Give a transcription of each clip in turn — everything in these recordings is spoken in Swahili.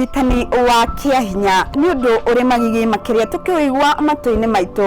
unyitani wa kiahinya ni undu uri magigi makiria tukiigwa matu-ini maitu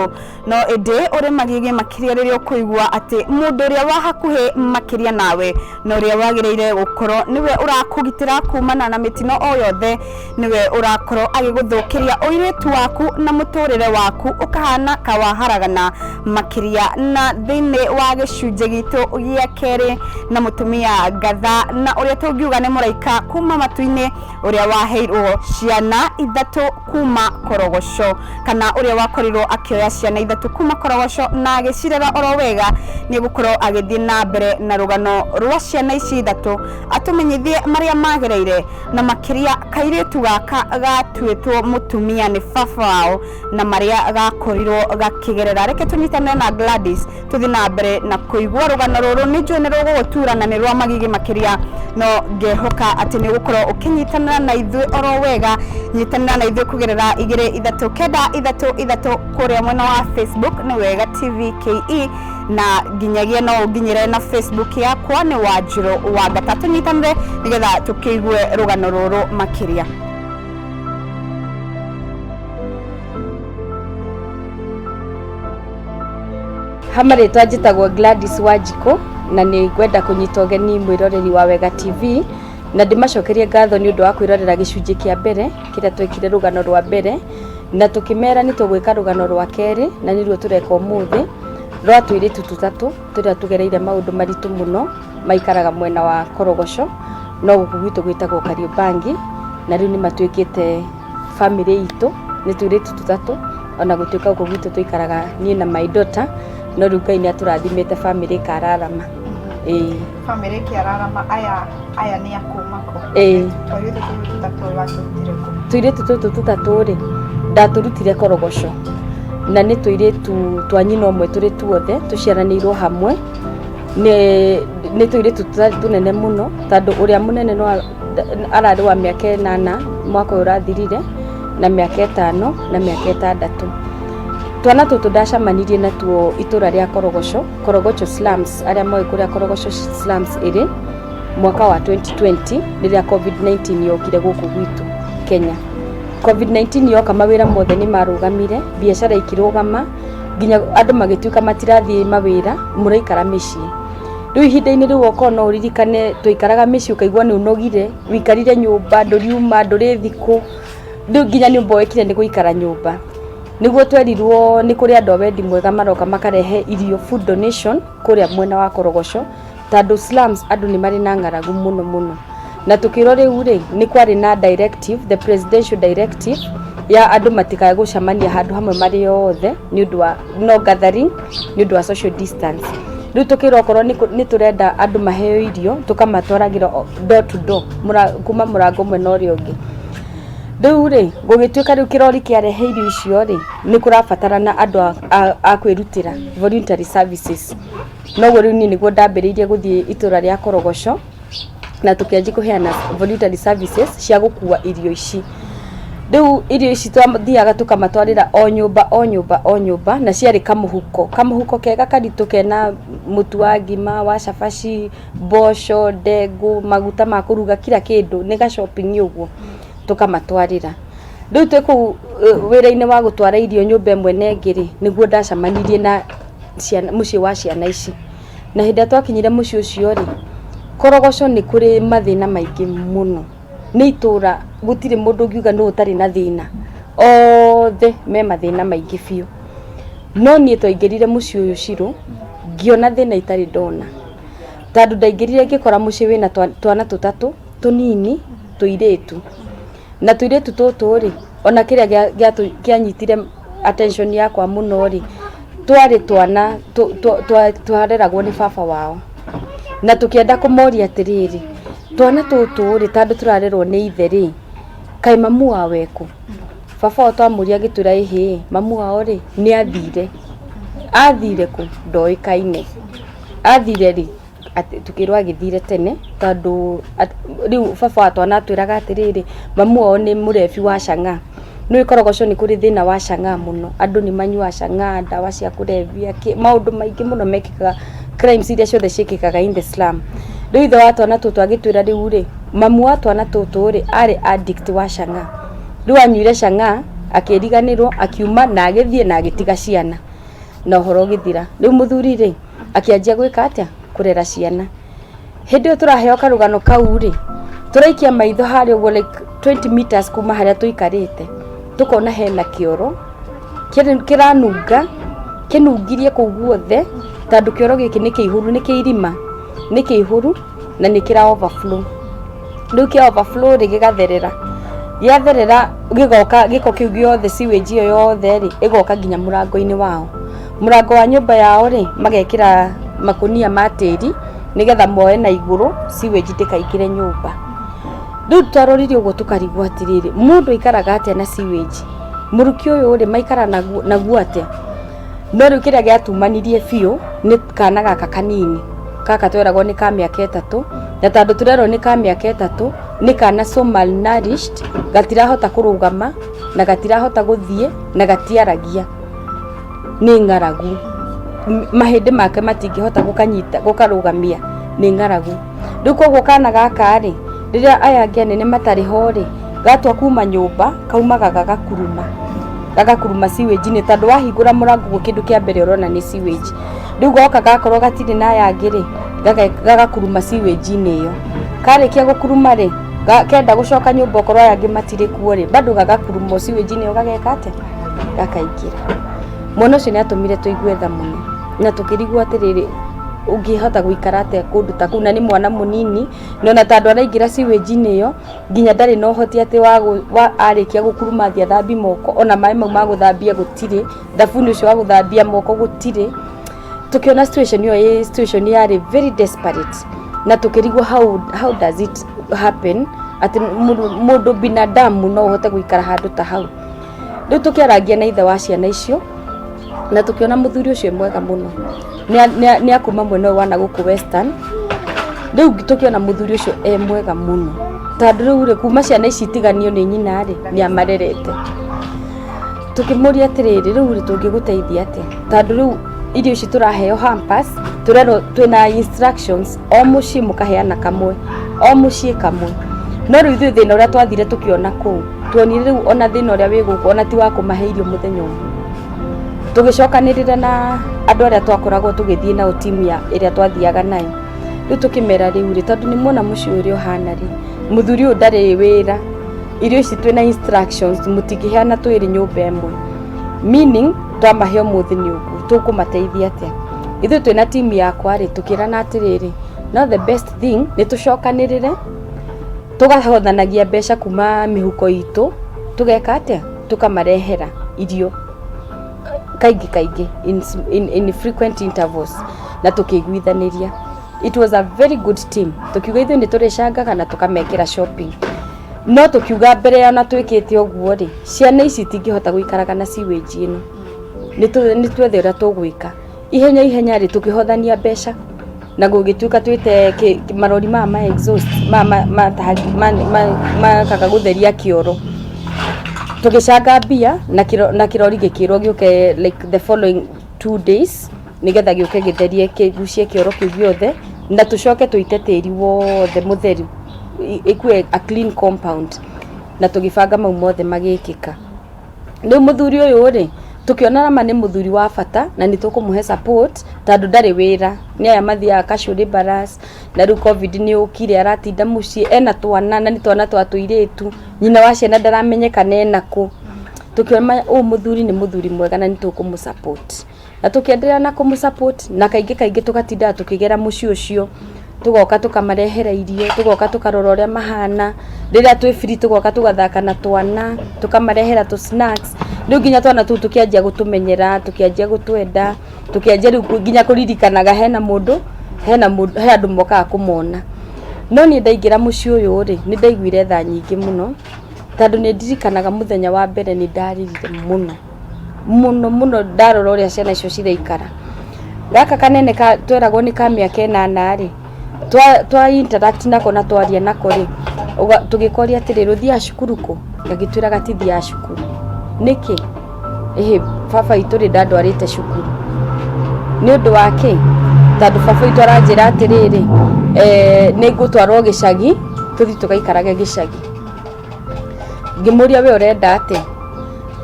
no indi uri magigi makiria riria kuigwa ati mundu uria wa hakuhi makiria nawe no uria wagireire gukoro niwe urakugitira kumana na mitino o yothe niwe urakoro agiguthukiria uiritu waku na muturire waku ukahana kawaharagana makiria na thiini wa gicunje gitu gia keri na mutumia Gatha na uria tungiuga ni muraika kuma matu-ini uria waheirwo ciana ithatu kuma Korogosho kana uria wakorirwo akioya ciana ithatu kuma Korogosho na agicirera oro wega ni gukorwo agithii na mbere na rugano rwa ciana ici ithatu atumenyithie maria magereire na makiria kairitu gaka gatuitwo mutumia ni baba wao na maria gakorirwo gakigerera. Reke tunyitane na Gladys tuthi na mbere na kuigwa rugano ruru ni njue ni rugutura na ni rwa magigi makiria no ngehoka ati ni gukorwo ukinyitana na ithui oro wega nyitanira na ithui kugerera 239 kuria mwena wa Facebook ni Wega TV KE na ginyagia no ginyire na Facebook yakwa ni Wanjiru wa Gatatu nyitanire nigetha tukiigwe rugano ruru makiria. Hamare twajitagwo Gladys Wanjiko na ni gwenda kunyita ugeni mwiroreri wa Wega TV na ndimacokerie ngatho ni undu wa kwirorera gicunji kia mbere kiria twekire rugano rwa mbere na tukimera ni tugwika rugano rwa keri na niruo tureka umuthi rwa tuiritu tutatu turia tugereire maundu maritu muno maikaraga mwena wa Korogosho no guku gwitu gwitagwo Kariobangi na riu ni matwikite family itu ni tuiritu tutatu ona gutwika guku gwitu tuikaraga ni na my daughter no riu Ngai ni aturathimite family kararama family kiararama aya ni akumako tuiritu tutatu ri ndaturutire Korogosho na ni tuiritu twa nyina omwe turi tuothe tuciaranirwo hamwe ni tuiritu tunene muno tondu uria munene no arari wa miaka 8 mwaka urathirire na miaka 5 na miaka 6 twana tutu ndacamanirie natuo itura ria Korogosho slums aria moi kuria Korogosho slums iri mwaka wa 2020 riria COVID-19 yokire guku gwitu Kenya. COVID-19 yoka mawira mothe ni marugamire biashara ikirugama ginya andu magituika matirathie mawira muraikara micii riu ihinda-ini riu okono uririkane tuikaraga micii ukaigwa ni unogire wikarire nyumba nduriuma nduri thiku riu ginya nyumba wekire ni guikara nyumba niguo twerirwo ni kuri andu wendi mwega maroka makarehe irio food donation kuria mwena wa Korogosho tondu slums andu ni mari na ngaragu muno na tukiro riu ri ni kwari na directive the presidential directive ya andu matikae gucamania handu hamwe mari othe ni undu wa no gathering ni undu wa social distance. Riu tukiro korwo ni turenda andu maheo irio tukamatwaragira door to door kuma murango mwena uria ungi. Riu ri gugituika riu kirori kiarehe irio icio ri ni kurabatarana andu a kwirutira voluntary services no riu ni niguo ndambiriirie guthie itura ria Korogosho na tukianji kuheana voluntary services cia gukua irio ici. Riu irio ici twathiaga tukamatwarira o nyumba na ciari kamuhuko kega karitu kena mutu wa ngima wa cabaci mboco ndengu maguta ma kuruga kila kindu ni ga shopping uguo tukamatwarira. Riu tweku wira-ini wa gutwara irio nyumba imwe na ngiri niguo ndacamanirie na ciana mucii wa ciana ici na hinda twakinyire mucii ucio ri Korogosho ni kuri mathina maingi muno ni itura gutire mundu ngiuga no utari na thina othe me mathina maingi biu no nie twaingirire mucii uyu ciru ngiona thina itari ndona tondu ndaingirire ngikora mucii wina twana tutatu tunini tuiritu na tuiritu tutu ri ona kiria gianyitire attention yakwa muno ri twari twana twareragwo ni baba wao na tukienda kumoria atiriri twana tutu ri tondu turarerwo ni itheri kai mamu wa weku baba o twamuria gitura ihi mamu wao ri ni athire ku ndoikaine athire ri tukirwa githire tene tondu riu baba wa twana twiraga atiriri mamu wao ni murebi wa Chang'a no Korogosho ni kuri thina wa Chang'a muno andu ni manyua Chang'a ndawa cia kurebia maundu maingi muno mekikaga crimes iria ciothe ciikikaga in the slum. Riu ithe wa twana tutu agitwira riu ri mamu wa twana tũtũ rĩ arĩ addict wa cang'a rĩu anyuire cang'a akĩriganĩrwo akiuma na agĩthiĩ na agĩtiga ciana na ũhoro ũgĩthira rĩu mũthuri rĩ akĩanjia gwĩka atĩa kũrera ciana hĩndĩ ĩyo tũraheo karũgano kau rĩ tũraikia maitho harĩa ũguo like 20 meters kuma harĩa tũikarĩte tũkona hena kĩoro kĩranunga kĩnungirie kũu guothe tondũ kĩoro gĩkĩ nĩ kĩihũru nĩ kĩirima nĩ kĩihũru na nĩ kĩra overflow rĩu kĩa overflow rĩ gĩgatherera gĩatherera gĩgoka gĩko kĩu gĩothe sewage ĩyo yothe rĩ ĩgoka nginya mũrango-inĩ wao mũrango wa nyũmba yao rĩ magekĩra makunia ma tĩri nĩgetha moe na igũrũ sewage ndĩkaingĩre nyũmba rĩu twarorire ũguo tũkarigwo atĩrĩrĩ mũndũ aikaraga atĩa na sewage mũruki ũyũ rĩ maikara naguo atĩa no rĩu kĩrĩa gĩatumanirie biũ nĩ kana gaka kanini kaka tweragwo nĩ ka mĩaka 3 na tondũ tũrerwo nĩ ka mĩaka 3 nĩ kana so malnourished gatirahota kũrũgama na gatirahota gũthiĩ na gatiaragia nĩ ng'aragu mahĩndĩ make matingĩhota gũkanyita gũkarũgamia nĩ ng'aragu rĩu koguo kana gaka rĩ rĩrĩa aya angĩ anene matarĩ ho rĩ gatwa kuma nyũmba kaumaga gagakuruma sewage nĩ tondũ wahingũra mũrango kĩndũ kĩa mbere ũrona nĩ sewage rĩu goka gakorwo gatirĩ na aya angĩ rĩ gagakuruma sewage-inĩ ĩyo karĩkia gũkuruma rĩ kenda gũcoka nyũmba okorwo aya angĩ matirĩ kuo rĩ bado gagakuruma sewage-inĩ ĩyo gageka atĩa gakaingĩra mwana ũcio nĩ atũmire tũigue tha mũno na tũkĩrigwo atĩrĩrĩ ũngĩhota gũikara atĩa kũndũ ta kũu na nĩ mwana mũnini no na tondũ araingĩra sewage-inĩ ĩyo nginya ndarĩ na ũhoti atĩ wa arĩkia gũkuruma thia thambi moko ona maĩ mau ma gũthambia gũtirĩ thabuni ũcio wa gũthambia moko gũtirĩ tukiona situation ĩyo situation yarĩ very desperate na tukĩrigwo how does it happen ati mũndũ binadamu no ũhote gũikara handũ ta hau rĩu tukĩaragia na ithe wa ciana icio na tukiona mũthuri ũcio mwega mũno nĩ akuma mwena wa na gũkũ Western rĩu tukiona mũthuri ũcio mwega mũno tondũ rĩu rĩ kuma ciana ici itiganio nĩ nyina rĩ nĩ amarerete tukĩmũria atĩrĩrĩ rĩu rĩ tũngĩgũteithia atĩa tondũ rĩu irio ici tũraheo hampers tũrerwo twĩna instructions o mũciĩ mũkaheana kamwe o mũciĩ kamwe no rĩu ithuĩ thĩna ũrĩa twathire tũkĩona kũu tuonire rĩu ona thĩna ũrĩa wĩ gũkũ ona ti wa kũmahe irio mũthenya ũmwe tũgĩcokanĩrĩra na andũ arĩa twakoragwo tũgĩthiĩ nao timu ya ĩrĩa twathiaga nayo rĩu tũkĩmera rĩu rĩ tondũ nĩ muona mũciĩ ũrĩa ũhana rĩ mũthuri ũyũ ndarĩ wĩra irio ici twĩna instructions mũtingĩheana twĩrĩ nyũmba ĩmwe meaning twamahe ũmũthĩ nĩ ũguo tũkũmateithia atĩa ithuĩ twĩna timu yakwa rĩ tũkĩrana atĩrĩrĩ no the best thing nĩ tũcokanĩrĩre tũgahothanagia mbeca kuma mĩhuko itũ tũgeka atĩa tũkamarehera irio kaingĩ in frequent intervals na tũkĩiguithanĩria it was a very good team tukiuga ithuĩ nĩ tũrĩcangaga na tũkamekĩra shopping no tukiuga mbere ya na twĩkĩte ũguo rĩ ciana ici tingĩhota gũikaraga na sewage ĩno nĩ twethe ũrĩa tũgwĩka ihenya rĩ tũkĩhothania mbeca na gũgĩtuĩka twĩte marori ma exhaust makaga gũtheria kĩoro tũgĩcanga mbia na kĩrori gĩkĩrwo gĩũke like the following 2 days nĩgetha gĩũke gĩtherie kĩgucie kĩoro kĩu gĩothe na tũcoke tũite tĩri wothe mũtheru ikue a clean compound na tũgĩbanga mau mothe magĩkĩka rĩu mũthuri ũyũ rĩ tukiona ma nĩ mũthuri wa bata na nĩ tũkũmũhe support tondũ ndarĩ wĩra nĩ aya mathiaga casual laborers na rĩu covid nĩ ũkire aratinda mũciĩ ena twana na nĩ twana twa tũirĩtu nyina wa ciana ndaramenyekana ena kũ tukiona mũthuri nĩ mũthuri mwega na nĩ tũkũmũsupport na tukiendelea na kũmũsupport na kaingĩ tũgatinda tukĩgera mũciĩ ũcio tugoka tukamarehera irio tugoka tukarora ũrĩa mahana rĩrĩa twĩ free tugoka tugathaka na twana tukamarehera tu snacks rĩu nginya twana tu tukianjia gũtũmenyera tukianjia gũtwenda tukianjia rĩu nginya kũririkanaga he andũ mokaga kũmona no niĩ ndaingĩra mũciĩ ũyũ rĩ nĩ ndaiguire tha nyingĩ mũno tondũ nĩ ndirikanaga mũthenya wa mbere nĩ ndaririre mũno ndarora ũrĩa ciana icio ciraikara gaka kanene tweragwo nĩ ka mĩaka 8 rĩ twa interact nako na twaria nako rĩ tũgĩkoria atĩrĩ rũthiaga cukuru kũ gagĩtwĩra gatithiaga cukuru nĩkĩ baba itũ rĩ ndandwarĩte cukuru nĩ ũndũ wake tondũ baba itũ aranjĩra atĩrĩrĩ nĩ ngũtwarwo gĩcagi tuthi tugaikarage gicagi ngimuria we urenda ate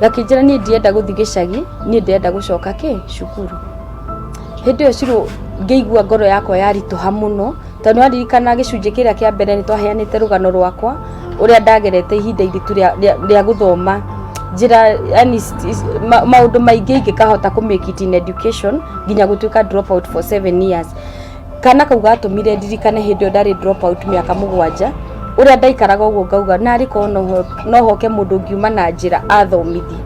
gakinjira ni ndienda guthi gicagi ni ndienda gucoka cukuru hindi yo ciro ngeigua ngoro yakwa yarituha muno tondu aririkana gicunje kiria kia mbere ni twaheanite rugano rwakwa uria ndagerete ihinda iritu ria guthoma njira yani maundu maingi ingikahota ku make it in education nginya gutuika drop out for 7 years kana kau gatumire ndirikane hindi ndari drop out miaka 7 uria ndaikaraga uguo ngauga nari ko no hoke mundu ngiuma na njira athomithie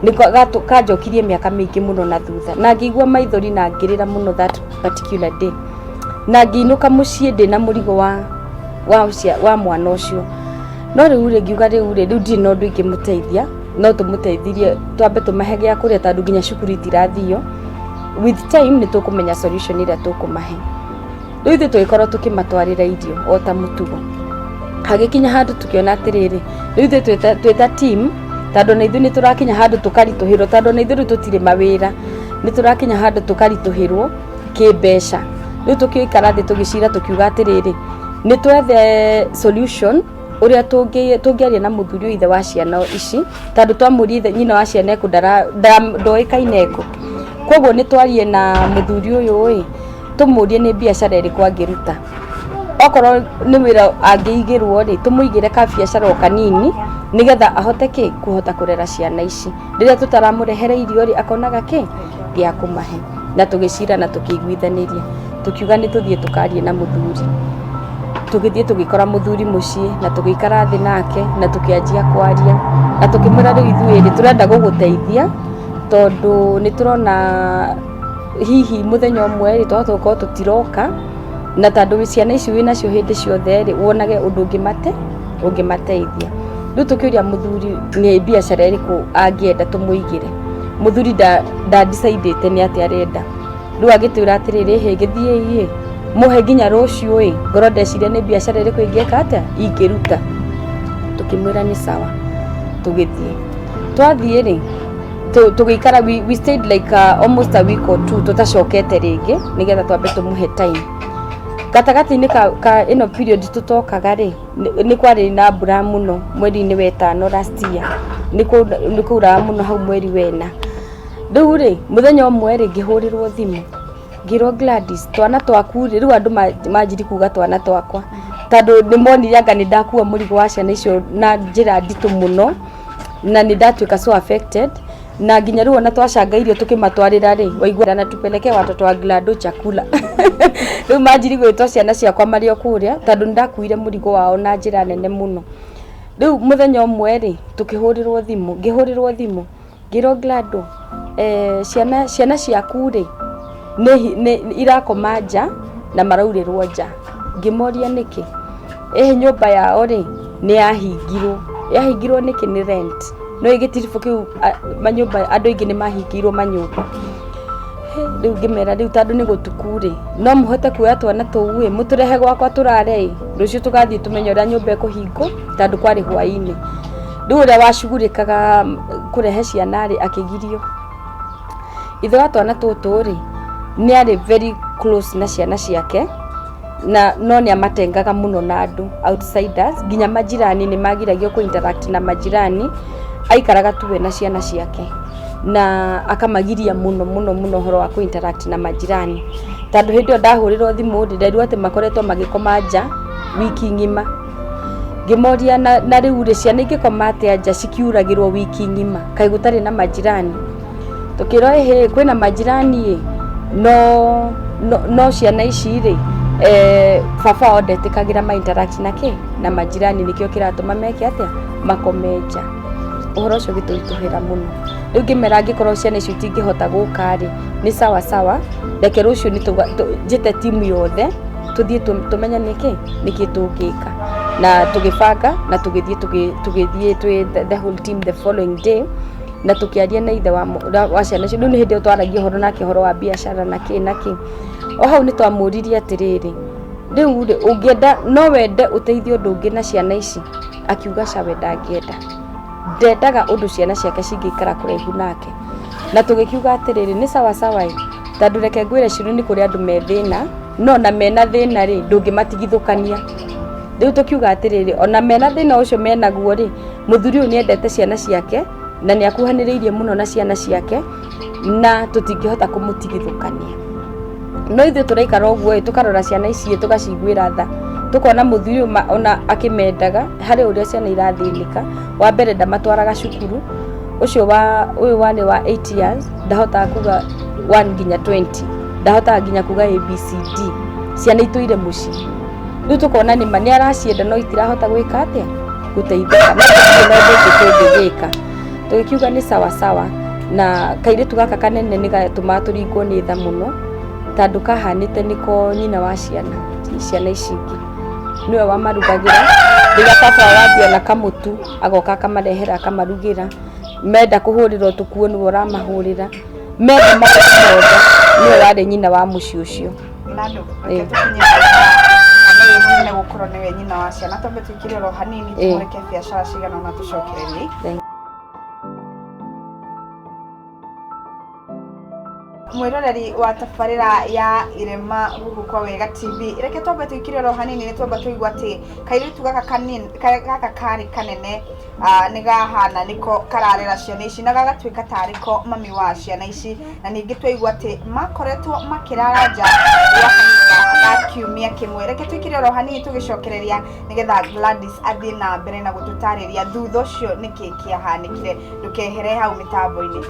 niko kanjokirie miaka mingi muno na thutha na ngigua maithori na ngirira muno that particular day na ngiinuka mucii ndina murigo wa mwana ucio no riu ngiuga riu ndi no ndu ingimuteithia no tumuteithirie twambe tumahe gya kuria tondu nginya cukuru itirathio with time ni tukumenya solution ira tukumahe riu ithu twikorwo tukimatwarira irio o ta mutugo hagikinya handu tukiona atiriri riu ithu twita team tondu na ithu ni turakinya handu tukarituhirwo tondu na ithu tutire mawira ni turakinya handu tukarituhirwo kimbeca riu tukiikara thi tugicira tukiuga atiriri ni twethe solution uria tungiaria na muthuri ithe wa ciana ici tondu twamurie ithe nyina wa ciana eku ndoikaine eku koguo ni twarie na muthuri uyu tumurie ni biacara iriku angiruta okorwo ni wira angiigirwo ri tumuigire ka biacara o kanini nigetha ahote kuhota kurera ciana ici riria tutaramurehera irio ri akonaga gia kumahe na tugicira na tukiguithaniria tukiuga ni tuthie tukarie na muthuri tugithie tugikora muthuri mucii na tugikara thi nake na tukianjia kwaria na tukimura riu ithuiri turenda guguteithia tondu ni turona hihi muthenya umwe ri twatuko tutiroka na tondu ciana ici wina cio hindi ciothe ri wonage undu ungimateithia riu tukiuria muthuri ni biacara iriku angienda tumuigire muthuri da decide ni ati arenda riu agitwira atiriri he githie muhe nginya ruciu ngoro ndeciria ni biacara iriku ingieka atia ingiruta tukimwira ni sawa tugithie twathie ri tugikara we stayed like almost a week or two tutacokete ringi nigetha twambe tumuhe time gatagati-ini ka ino period tutokaga ri ni kwari na mbura muno mweri-ini wa 5 last year ni kuura muno hau mweri wena riu ri muthenya umwe ri ngihurirwo thimu ngiro Gladys twana twaku riu andu manjiri kuga twana twakwa tondu ni monire anga ni ndakua murigo wa ciana icio na njira nditu muno na ni ndatuika so affected na nginya riu ona twacangairio tukimatwarira ri waigua na tupeleke watoto wa Glado chakula riu manjiri gwitwa ciana ciakwa mario kuria tondu ndakuire murigo wao na njira nene muno riu muthenya umwe ri tukihurirwo thimu ngiro Glado ciana ciaku ri ni irakoma nja na maraurirwo nja ngimoria niki nyumba yao ri ni yahingirwo niki ni rent no igitirifu kiu manyumba andu ingi ni mahingirwo manyumba riu ngimera riu tondu ni gutukuri no muhote kuoya twana tuwe muturehe gwakwa turare rucio tugathie tumenye uria nyumba ikuhingo tondu kwari hwaini riu uria wacugurikaga kurehe ciana ri akigirio ithe wa twana tutu ri ni ari very close na ciana ciake na no ni amatengaga muno na andu outsiders nginya majirani ni magiragio ku interact na majirani aikaraga tuwe na ciana ciake na akamagiria muno horo wa ku interact na majirani tondu hindi ndahurirwo thimu ndirerwo ati makoretwo magikoma nja wiki ngima ngimoria na riu ri ciana ingikoma atia nja cikiuragirwo wiki ngima kai gutari na majirani tukiro kwina majirani no ciana ici ri baba ondetikagira ma interact na majirani nikio kiratuma meke atia makomeja uhoro ucio gituituhira muno riu ngimera ngikorwo ciana icio itingihota guka ri ni sawa reke rucio ni njite timu yothe tuthie tumenya niki tungika na tugibanga na tugithie the whole team the following day na tukiaria na ithe wa ciana icio riu ni hindi twaragia horo nake horo wa biacara naki o hau ni twamuririe atiriri riu ungienda no wende uteithio undu ungi na ciana ici akiuga cawe ndendaga undu ciana ciake cingikara kuraihu nake na tugikiuga atiriri ni sawa tondu reke ngwire ciru ni kuri andu methina no na mena thina ri ndungimatigithukania riu tukiuga atiriri ona mena thina ucio menaguo ri muthuri uyu niendete ciana ciake na niakuhaniriirie muno na ciana ciake na tutingihota kumutigithukania no ithu turaikara uguo tukarora ciana ici tugaciguira tha tukona muthuri ona akimendaga hari uria ciana irathinika wa mbere ndamatwaraga cukuru ucio wa uyu wani wa 8 years ndahota kuga 1 nginya 20 ndahota nginya kuga ABCD ciana ituire muci riu tukona ni mani aracienda no itirahota gwika atia guteithika no tugika tugikiuga ni sawa sawa na kairitu gaka kanene ni gatuma turingwo ni tha muno tandu kahanite niko nyina wa ciana ici ingi niwe wamarugagira riga baba wathia na kamutu agoka akamarehera akamarugira menda kuhurirwo tukuo niwe uramahurira menda makomoda niwe wari nyina wa muci ucio nando nä gå korwo nä we nyina wa ciana tombe tå ikire ro hanini tå reke biacara cigana ona tå cokererie mwiroreri wa tabarira ya Irema guku kwa Wega TV reke twambe twikire ro hanini ni twamba tuigwa ati kairitu gaka kari kanene ni gahana niko kararera ciana ici na gagatwika tariko mami wa ciana ici na ningi twaigwa ati makoretwo makirara nja ya kahinda kiumia kimwe reke twikire ro hanini tugicokereria nigetha Gladys athie na mbere na gututariria thutha ucio niki kiahanikire ndukehere hau mitambo-ini.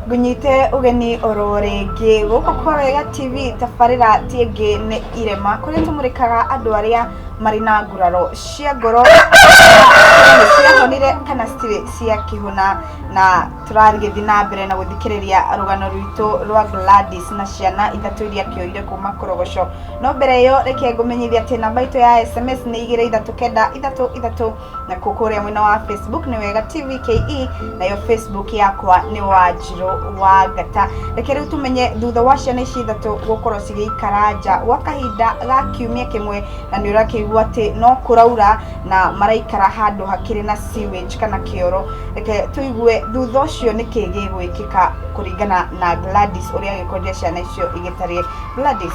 Gunyite ugeni ororengi guko kwa Wega TV tabarira tienge ne Irema kuri tumurikaga andu aria marina nguraro cia ngoro cia honire kana stile cia kihuna na turarigithi na mbere na guthikiriria rugano rwitu rwa Gladys na ciana ithatu iria kioire kuma Korogoco no mbere yo reke ngumenyithia ati namba itu ya SMS ni 2393 na kukuria mwina wa Facebook ni Wega TV KE na yo Facebook yakwa ni Wanjiru wa Ngata reke riu tumenye thutha wa ciana ici ithatu gukorwo cigiikara nja gwa kahinda ga kiumia kimwe na ni urakigua ati no kuraura na maraikara handu hakiri na sewage kana kioro reke tuigue thutha ucio niki gigwikika kuringana na Gladys uria gikondia ciana icio igitarie Gladys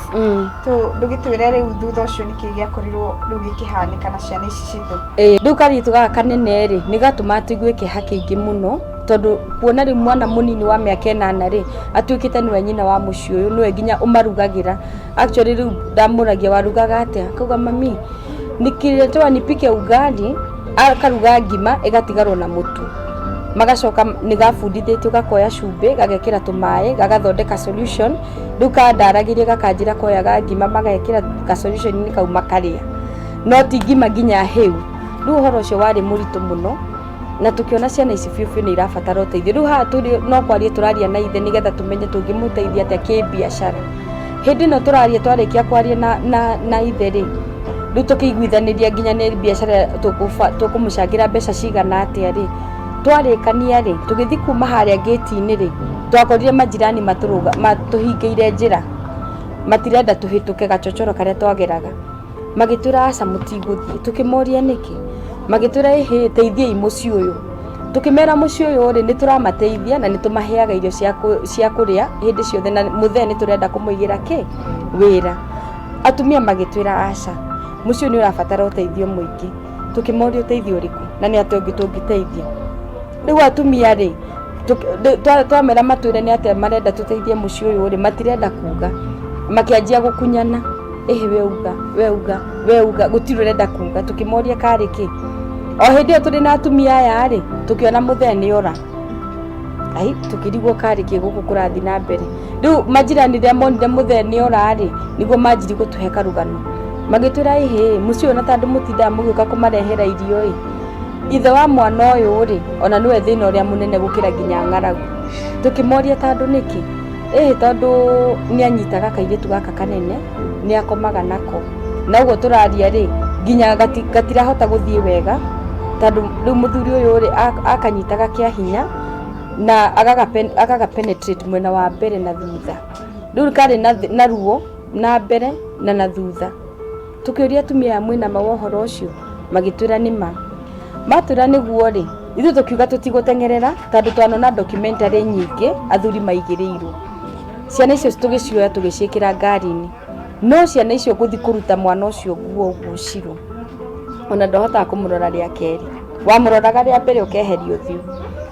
tu ndugitwire riu thutha ucio niki giakorirwo riu gikihanika na ciana ici citu ndukari tuga kanene ri ni gatuma tuigue kihaki ingi muno tondu kuona ri mwana munini wa miaka 8 ri atuikite niwe nyina wa muci uyu niwe nginya umarugagira actually riu ndamuragia warugaga atia kuga mami nikiretwa nipike ugali akaruga ngima igatigarwo na mutu magacoka nigabundithitio gakoya cumbi gagekira tumae gagathondeka solution duka ndaragirie gakanjira koya ga ngima magekira ka solution ni kauma karia no ti ngima nginya heu riu horo cio wari muritu muno na tukiona ciana ici biu ni irabatara uteithio riu ha turi no kwaria turaria na ithe nigetha tumenye tungimuteithia atia kibiacara hindi no turaria twarikia kwaria na ithe ri riu tukiguithaniria nginya ni biacara tukumucangira mbeca cigana atia ri twarikania ri tugithi kuma haria gate-ini ri twakorire majirani matuhingiire njira matirenda tuhituke gachochoro karia twageraga magitwira aca mutiguthie tukimoria niki magitwira teithie muci uyu tukimera muci uyu ri ni turamateithia na ni tumaheaga irio cia kuria hindi ciothe na muthee ni turenda kumuigira wira atumia magitwira aca muci ni urabatara uteithio muingi tukimoria uteithio riku na ni atongi tungiteithia riu atumia ri twamera matwire ni ate marenda tuteithie muci uyu ri matirenda kuga makianjia gukunyana we uga gutirurenda kuga tukimoria kariki o hindi turi na atumia aya ri tukiona muthee ni ora ai tukirigwo kariki guku kurathi na mbere riu majirani ria monire muthee ni ora ri niguo manjiri gutuhe karugano magitwira muci ona tandu mutinda mugiuka kumarehera irio ithe wa mwana uyu ri ona niwe thina uria munene gukira nginya ng'aragu tukimoria tandu niki tondu ni anyitaga kairitu gaka kanene ni akomaga nako na uguo turaria ri nginya gatirahota guthie wega tandu riu muthuri uyu ri akanyitaga kia hinya na agaga penetrate mwena wa mbere na thutha riu kari na ruo na mbere na thutha tukiuria tumia mwina mawohoro ucio magitwira nima matwira niguo ri ithu tukiuga tutigotengerera tondu twanona documentary nyingi athuri maigirirwo ciana icio tugicioya tugiciikira ngari-ini no ciana icio guthi kuruta mwana ucio guo gucirwo ona ndohota kumurora ria keri wamuroraga ria mbere ukeheria uthiu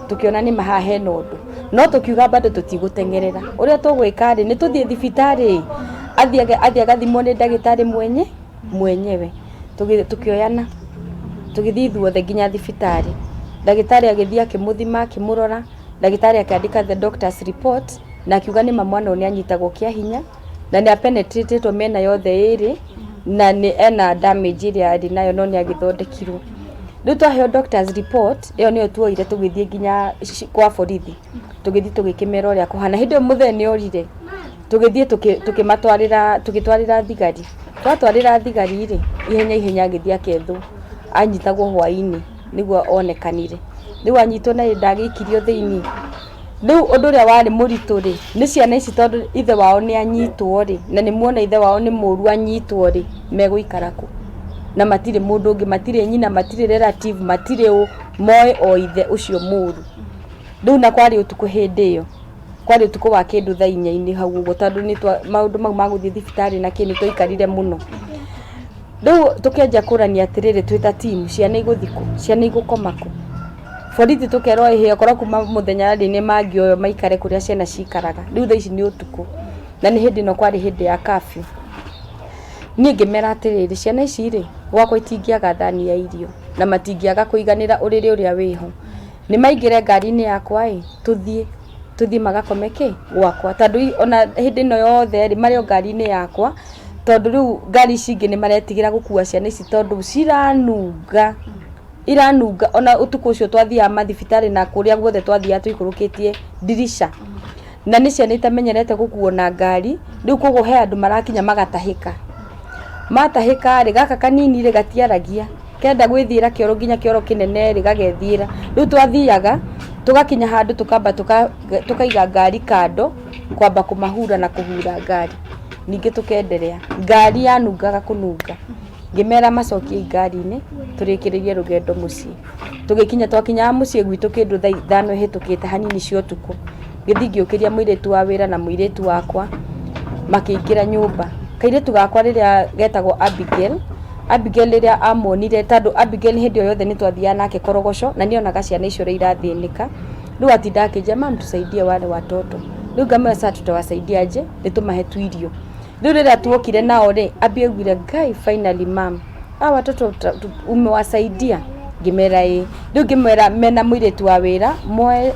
tukiona ni mahahe nondu no tukiuga bado tutigutengerera uria tugwika ri ni tuthie thibitari athia gathimwo ni ndagitari mwenyewe tukioyana tugithi thuothe nginya thibitari ndagitari agithia akimuthima akimurora ndagitari akiandika the doctor's report na akiuga ni mwana oni anyitagwo kia hinya na ni penetrated mena yothe iri na ni ena damage iria ari nayo no ni agithondekirwo riu twaheo doctor's report iyo niyo tuoire tugithie nginya kwa borithi tugithi tugikimera uria kuhana hindi muthenya orire tugithie tukitwarira thigari twatwarira thigari iri ihenya agithia kethu anyitagwo hwaini niguo onekanire riu anyitwo na ndagikirio thiini riu undu uria wari muritu ri ni ciana ici tondu ithe wao ni anyitwo ri na ni muona ithe wao ni muru anyitwo ri meguikara ku na matire mundu ungi matire nyina matire relative matire moe o ithe ucio muru riu na kwari utuku hindi iyo kwari utuku wa kindu thaa 4 hau uguo tondu ni maundu mau maguthie thibitari na kini twikarire muno riu tukianja kurania atiriri twita team ciana iguthiku ciana igukomaku borithi tukerwo ihe akora kuma muthenya ri ni mangioyo maikare kuria ciana cikaraga riu thaa ici ni utuku na ni hindi no kwari hindi ya curfew ni ngimera atiriri ciana ici ri gwakwa itingiaga thani ya irio na matingiaga kuiganira uriri uria wiho ni maingire ngari-ini yakwa tuthie magakomeke gwakwa tondu ona hindi no yothe ri mario ngari-ini yakwa tondu riu ngari cingi ni maretigira gukua ciana ici tondu iranunga ona utuku ucio twathia mathibitari na kuria guothe twathia twikurukitie dirisha na ni ciana itamenyerete gukuo na ngari riu koguo he andu marakinya matahika ri gaka kanini ri gatiaragia kenda gwithira kioro nginya kioro kinene ri gagethira riu twathiaga tugakinya handu tukamba tukaiga ngari kando kwamba kumahura na kuhura ngari ningi tukenderea ngari yanungaga kununga ngimera macokie ngari-ini turikiririe rugendo mucii twakinya mucii gwitu kindu thaa 5 hitukite hanini cio tuku githi ngiukiria muiritu wa wira na muiritu wakwa makiingira nyumba kairitu gakwa riria getagwo Abigail riria amonire tondu Abigail hindi yothe ni twathia nake korogoco na nionaga ciana icio irathinika riu atinda akija mama tusaidie wale watoto riu ngamwira sasa tutawasaidia aje nitumahe tu irio riu riria tuokire nao ri abiaugire guy finally mom watoto umewasaidia ngimera riu ngimera mena muiritu wa wira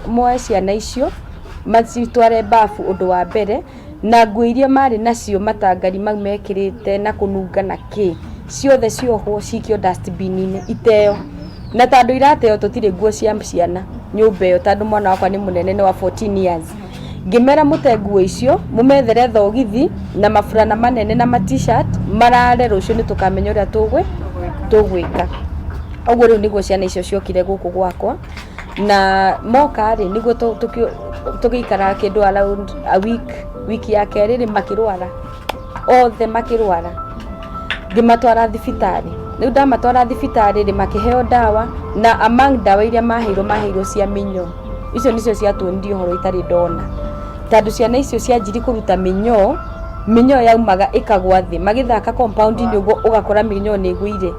moe ciana icio macitware bafu undu wa mbere na nguiria mari nacio matangari mau mekirite na kununga na ciothe ciohwo cikio dustbin-ini iteo na tondu irateo tutire nguo cia ciana nyumba iyo tondu mwana wakwa ni munene ni wa 14 years ngimera mute nguo icio mumethere thogithi na mafurana manene na ma-t-shirt marare rucio ni tukamenya uria tugwika oguo riu niguo ciana icio ciokire guku gwakwa na moka ri niguo tugiikara kindu around a wiki ya keri ri makirwara othe makirwara ngimatwara thibitari riu ndamatwara thibitari ri makiheo dawa na among dawa iria maheirwo cia minyo icio nicio ciatuonirie horo itari ndona tondu ciana icio cianjiri kuruta minyo yaumaga ikagwa thi magithaka compound ni uguo ugakora minyo ni igwire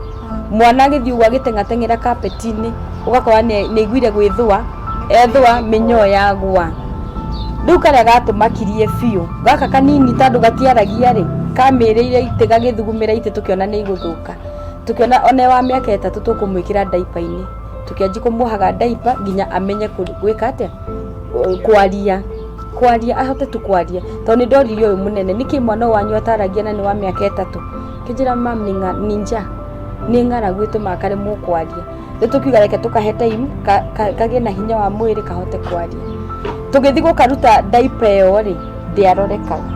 mwana agithi ugu agitengatengera carpet-ini ugakora ni igwire gwithwa minyo yagwa riu karia gatumakirie biu gaka kanini tondu gatiaragia ri kamirire ite gagithugumira ite tukiona ni iguthuka tukiona ona wa miaka 3 tukumwikira diaper-ini tukianji kumuhaga diaper nginya amenye gwika atia kwaria ahote tu kwaria tondu ndorire uyu munene niki mwana wanyu ataragia na ni wa miaka 3 kijira mam ninja ni ngara gwitu makare mu kwaria tukiuga reke tukahe time kage na hinya wa mwiri kahote kwaria tugithi gukaruta diaper yo ri ndiarorekaga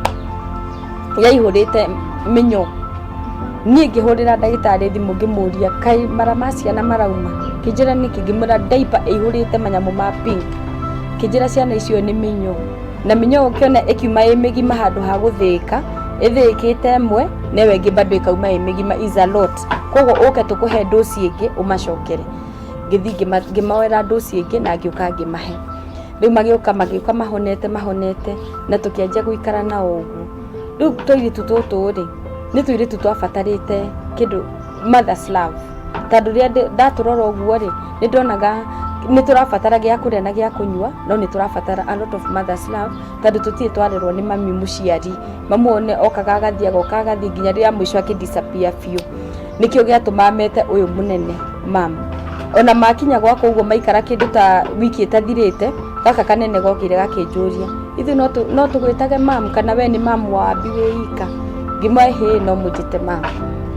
yaihurite minyo nie ngihurira ndagitari thimu ngimuria kai mara maciana marauma kijira niki ngimura diaper ihurite manyamu ma pink kijira ciana icio ni minyo na minyo ukiona ikiuma imigima handu ha guthika ithikite mwe newe ngi bado ikauma imigima is a lot kogo uke tukuhe dosi ingi umacokere ngĩthi ngĩmawera dosi ĩngĩ na ngĩũka ngĩmahe. Rĩu magĩũka mahonete na tũkĩanjia gũikara nao ũguo. Rĩu tũirĩtu tũtũ rĩ nĩ tũirĩtu twabatarĩte kĩndũ mother's love. Tondũ rĩrĩa ndatũrora ũguo rĩ nĩ ndonaga nĩ tũrabatara gĩa kũrĩa na gĩa kũnyua no nĩ tũrabatara a lot of mother's love tondũ tũtirĩ twarerwo nĩ mami mũciari. Mamu one okaga agathiĩ nginya rĩrĩa mũico akĩdisappear biũ. Nĩkĩo gĩatũma mete ũyũ mũnene mam. Ona makinya gwakwa ũguo maikara kĩndũ ta wiki ĩtathirĩte gaka kanene gokire gakĩnjũria ithuĩ no tũgwĩtage mam kana we nĩ mam wa Abi wĩ ika. Ngĩmwe no mũnjĩte mam.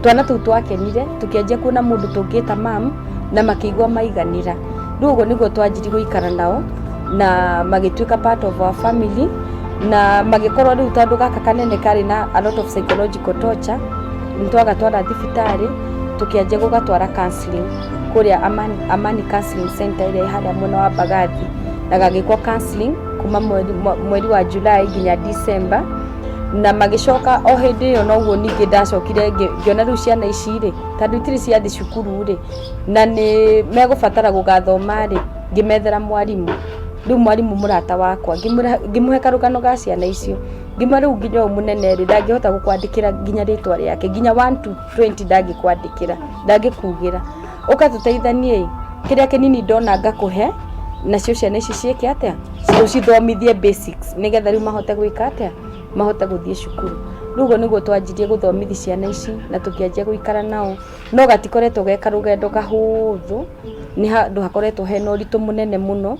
Twana tũu twakenire tũkĩanjia kuona mũndũ tũngĩta mam na makĩigua maiganĩra. Rĩu ũguo nĩguo twanjirie gũikara nao na magĩtuĩka part of our family na magĩkorwo rĩu tondũ gaka kanene karĩ na a lot of psychological torture nĩ twagatwara thibitarĩ tũkĩanjia gũgatwara counseling kũrĩa Amani Counseling Center ĩrĩa harĩa mwena wa Bagathi na gagĩkwo counseling kuma mweri wa July nginya December na magĩcoka o hĩndĩ ĩyo noguo ningĩ ndacokire ngĩona rĩu ciana ici rĩ tondũ itirĩ ciathi cukuru rĩ na nĩ megũbatara gũgathoma rĩ ngĩmethera mwarimũ. Rĩu mwarimũ mũrata wakwa ngĩmũhe karũgano ga ciana icio ngĩmwe rĩu nginya ũyũ mũnene rĩ ndangĩhota gũkwandĩkĩra nginya rĩtwa rĩake nginya 1 to 20 ndangĩkwandĩkĩra ndangĩkugĩra ũka tũteithanie kĩrĩa kĩnini ndona ngakũhe nacio ciana ici ciĩke atĩa cithomithie basics nĩgetha rĩu mahote gwĩka atĩa mahote gũthiĩ cukuru. Rĩu ũguo nĩguo twanjirie gũthomithia ciana ici na tũkĩanjia gũikara nao no gatikoretwo geka rũgendo kahũthũ nĩ handũ hakoretwo hena ũritũ mũnene mũno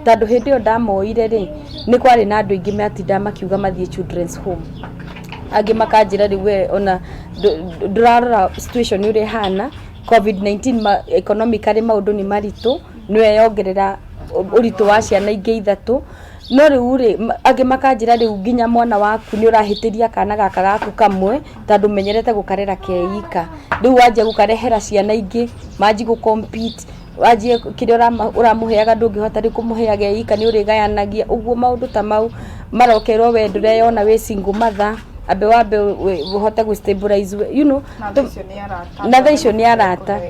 tondũ hĩndĩ ĩyo ndamoire rĩ nĩ kwarĩ na andũ aingĩ matinda makiuga mathiĩ children's home. Angĩ makanjĩra rĩu we ona ndũrarora situation ũrĩa hana COVID-19 economically maũndũ nĩ maritũ nĩwe yongerera ũritũ wa ciana ingĩ ithatũ no rĩu rĩ angĩ makanjĩra rĩu nginya mwana waku nĩ ũrahĩtĩria kana gaka gaku kamwe tondũ menyerete gũkarera keika. Rĩu wanjia gũkarehera ciana ingĩ manji gũcompete wanjie kĩrĩa ũramũheaga ndũngĩhota rĩ kũmũhea geika nĩ ũrĩgayanagia ũguo maũndũ ta mau marokerwo we ndũreyona wĩ single mother abe wabe ũhote gũstabilize you know na thaa icio nĩ arata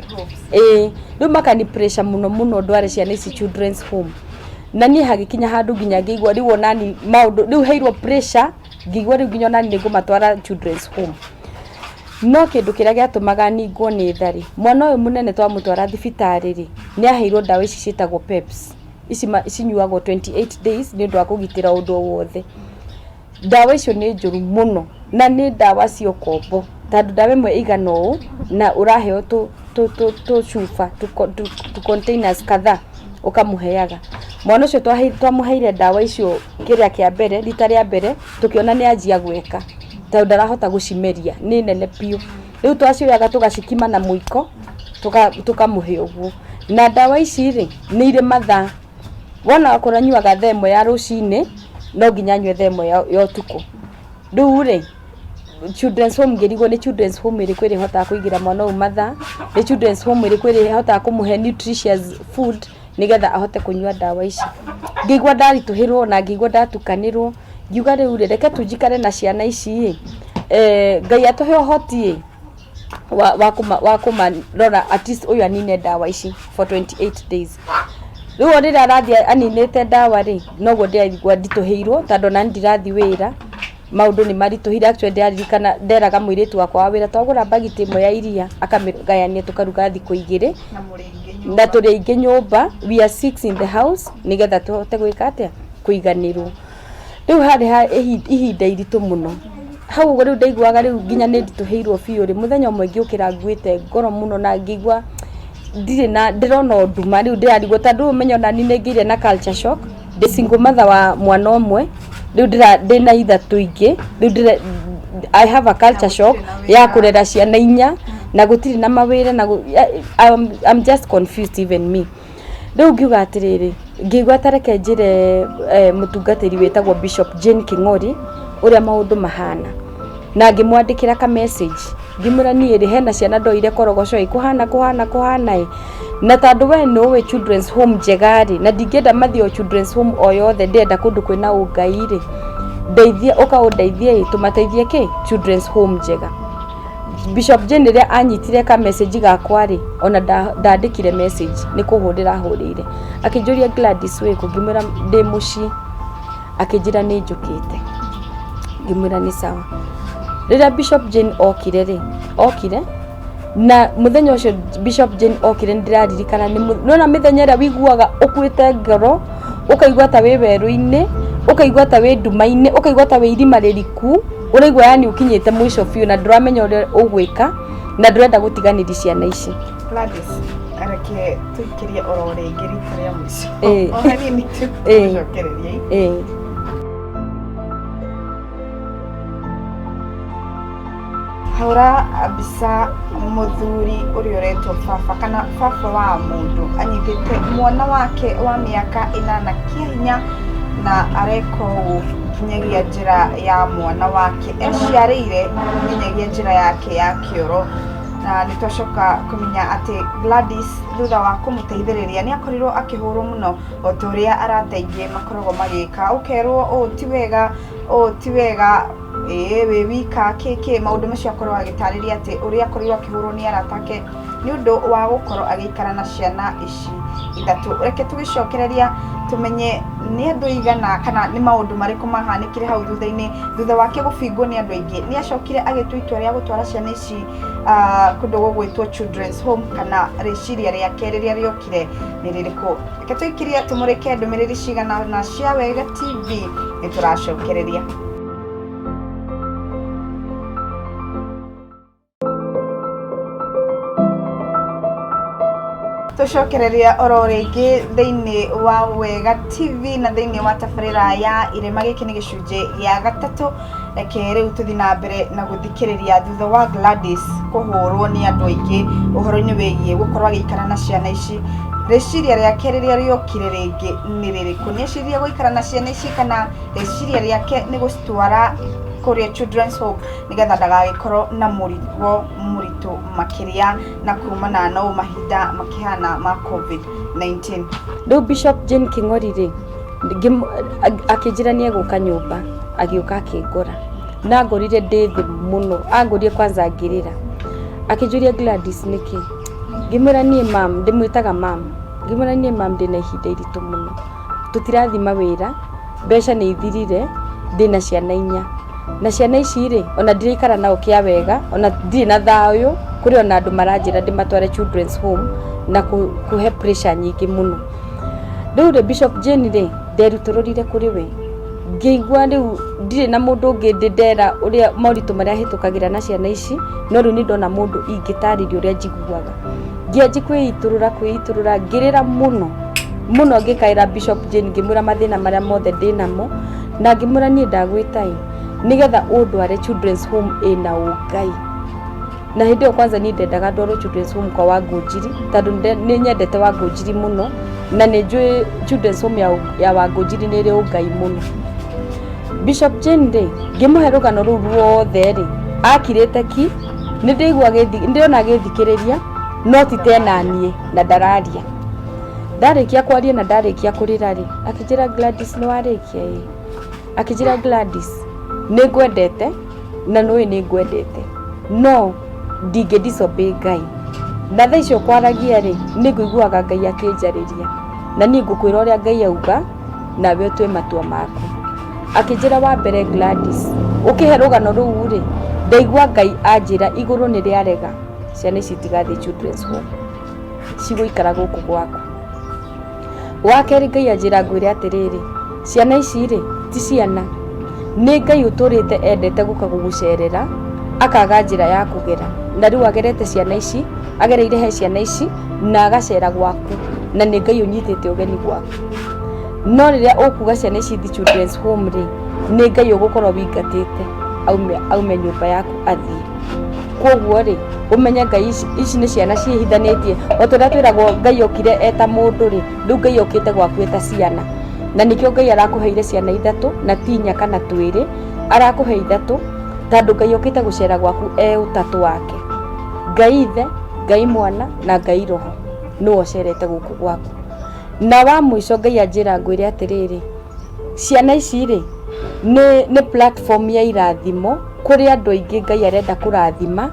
rĩu makani pressure mũno ndware ciana ici children's home na niĩ hagĩkinya handũ nginya ngĩigua rĩu onani maũndũ rĩu heirwo pressure ngĩigua rĩu nginya onani nĩngũmatwara children's home. No kĩndũ kĩrĩa gĩatũmaga ningwo nĩ tharĩ mwana ũyũ mũnene twamũtwara thibitarĩ rĩ nĩ aheirwo ndawa ici ciĩtagwo PEPs ici cinyuagwo 28 days nĩ ũndũ wa kũgitĩra ũndũ wothe. Ndawa icio nĩ njũru mũno na nĩ ndawa cio kombo tondũ ndawa ĩmwe igana ũũ na ũraheo tũcuba containers kadhaa ũkamũheaga. Mwana ũcio twamũheire ndawa icio kĩrĩa kĩa mbere rita rĩa mbere tũkĩona nĩ anjia gweka tondũ ndarahota gũcimeria nĩ nene piũ. Rĩu twacioyaga tũgacikima na mũiko tũkamũhe ũguo na ndawa ici rĩ nĩ irĩ mathaa wona wakora nyuaga thaa ĩmwe ya rũcinĩ no nginya nyue thaa ĩmwe ya ũtukũ. Rĩu rĩ children's home ngĩrigwo nĩ children's home ĩrĩkũ ĩrĩhotaga kũigĩra mwana ũyũ mathaa nĩ children's home ĩrĩkũ ĩrĩhotaga kũmũhe nutritious food nĩgetha ahote kũnyua ndawa ici. Ngĩigua ndaritũhĩrwo na ngĩigua ndatukanĩrwo ngiuga rĩu reke tũnjikare na ciana ici Ngai atũhe ũhoti wa kũmarora at least ũyũ anine ndawa ici for 28 days. Rĩu rĩrĩa arathiĩ aninĩte ndawa rĩ noguo ndĩraigua nditũhĩirwo tondũ na ndirathi wĩra maũndũ nĩ maritũhire actually ndaririkana nderaga mũirĩtu wakwa wa wĩra twagũra bagiti ĩmwe ya iria akamĩgayania tũkaruga thikũ igĩrĩ na tũrĩ aingĩ nyũmba we are 6 in the house nĩgetha tũhote gwĩka atĩa kũiganĩrwo. Rĩu harĩ ihinda iritũ mũno hau ũguo rĩu ndaiguaga rĩu nginya nĩ nditũhĩirwo biũ rĩ mũthenya ũmwe ngĩũkĩra nguĩte ngoro mũno na ngĩigua ndĩrona nduma rĩu ndĩrarigwo tondũ ũmenyo nani nĩ ngĩire na culture shock ndĩ single mother wa mwana ũmwe rĩu ndĩna ithatũ ingĩ rĩu I have a culture shock ya kũrera ciana inya na gũtirĩ na mawĩra na I'm just confused even me. Rĩu ngiuga atĩrĩrĩ ngĩigua tareke njĩre mũtungatĩri wĩtagwo Bishop Jane King'ori ũrĩa maũndũ mahana na ngĩmwandĩkĩra ka message ngĩmwĩra niĩ rĩ hena ciana ndoire korogoco kũhana na tondũ we nĩũĩ children's home njega rĩ na ndingĩenda mathiĩ o children's home o yothe ndĩrenda kũndũ kwĩna ũngai rĩ ndeithie ũkaũndeithie tũmateithie children's home njega. Bishop Jane ria anyitire ka message gakwa ri ona ndandikire message ni kuhurira hurire akinjuria Gladys we kugimira ndi muci akinjira ni njukite ngimira ni sawa rira Bishop Jane okire na muthenya ucio Bishop Jane okire ndiraririkana nona mithenya ria wiguaga ukuite ngoro ukaigua ta wi weru-ini ukaigua ta wi nduma-ini ukaigua ta wi irima ririku uraigua yani ukinyite mwisho fiu na nduramenya uria ugwika na ndurenda gutiganiri ciana ici. Gladys areke tukirie oro ringi rita ria mwisho ohani ni tucokereria haura abisa muthuri uri uretwo baba kana baba wa mundu anyitite mwana wake wa miaka 8 kianya na areko kinyagia njira ya mwana wake eciarire kinyagia njira yake ya kioro na nitoshoka kumenya ati Gladys thutha wa kumuteithiriria ni akorirwo akihurwo muno otoria arateithie makorogo magika ukerwo o ti wega we wika keke maundu macio akorwo agitariria ati uria akorirwo akihurwo ni aratake ni undu wa gukorwo agikara na ciana ici ithatu. Reke tugicokereria tumenye ni andu igana kana ni maundu mariku mahanikire hau thutha wake gubingwo ni andu aingi ni acokire agitwitwa ria gutwara ciana ici kundu gugwitwo children's home kana riciria ria keriria riokire ni ririku. Reke tuikirie tumurike ndumiriri cigana na cia Wega TV ni turacokereria. Tucokereria oro ringi thiini wa Wega TV na thiini wa tabarira ya irema giki ni gicunje ya gatatu. Reke riu tuthi na mbere na guthikiriria thutha wa Gladys kuhurwo ni andu aingi uhoro-ini wigie gukorwo agikara na ciana ici reciria riake riria riokire ringi ni ririku ni ciria guikara na ciana ici kana reciria riake ni gustwara kuria children's home nigetha ndagagikorwo na muritu makiria na kumana na mahinda makihana ma COVID-19. Riu Bishop Jane King'ori akijira ni eguka nyumba agiuka akingora na ngorire ndithi muno angorie kwanza ngirira akijuria Gladys niki ngimura nie mam ndimwitaga mam ngimura nie mam ndina ihinda iritu muno tutirathima wira mbeca ni ithirire ndina ciana 4 na ciana ici ri ona ndirikara nao kia wega ona ndiri na thayo kuri ona andu maranjira ndimatware children's home na kuhe pressure nyingi muno. Riu Bishop Jane ri nderutururire kuri we ngigwa riu ndiri na mundu ungi ndindera uria mauritu maria hitukagira na ciana ici no riu ni ndona mundu ingitariria uria njiguaga ngianji kwiiturura ngirira muno ngikaira Bishop Jane ngimura mathina maria mothe ndinamo na ngimura nie ndagwitai nigetha undware children's home ina ungai na hindi yo kwanza ni ndendaga ndwaro children's home kwa Wangũnjiri tondu ni nyendete Wangũnjiri muno na ni njui children's home ya Wangũnjiri ni ri ungai muno. Bishop Jane ri ngimuhe rugano ruu ruothe ri akirite ki ni ndigwa ndiona githikiriria no ti tena nie na ndararia ndarikia kwaria na ndarikia kurira ri akijira Gladys ni warikia akijira Gladys ni ngwendete na nui ni ngwendete no ndinge disobey Ngai na thaa icio kwaragia ri ni nguiguaga Ngai akinjariria na ni ngukwira uria Ngai auga na we twe matua maku. Akijira wa mbere Gladys ukihe rugano ruu ri ndaigua Ngai anjira iguru ni riarega ciana ici tigathi children's home ciguikara guku gwaku. Wa keri Ngai anjira ngwire atiriri ciana ici ri ti ciana ni Ngai uturite endete guka gugucerera akaga njira ya kugera na riu agerete ciana ici agereire he ciana ici na agacera gwaku na ni Ngai unyitite ugeni gwaku no riria ukuga ciana ici thi children's home ri ni Ngai ugukorwo wingatite aume nyumba yaku athii koguo ri umenya Ngai ici ni ciana ciihithanitie otoria twiragwo Ngai okire eta mundu ri riu Ngai okite gwaku eta ciana na nikio Ngai arakuheire ciana 3 na tinya kana 2 arakuhe 3 tondu Ngai okite gucera gwaku utatu wake Ngai Ithe Ngai Mwana na Ngai Roho no ocerete guku gwaku. Na wa mwisho Ngai anjira ngwire atiriri ciana ici ri ni platform ya irathimo kuri andu aingi Ngai arenda kurathima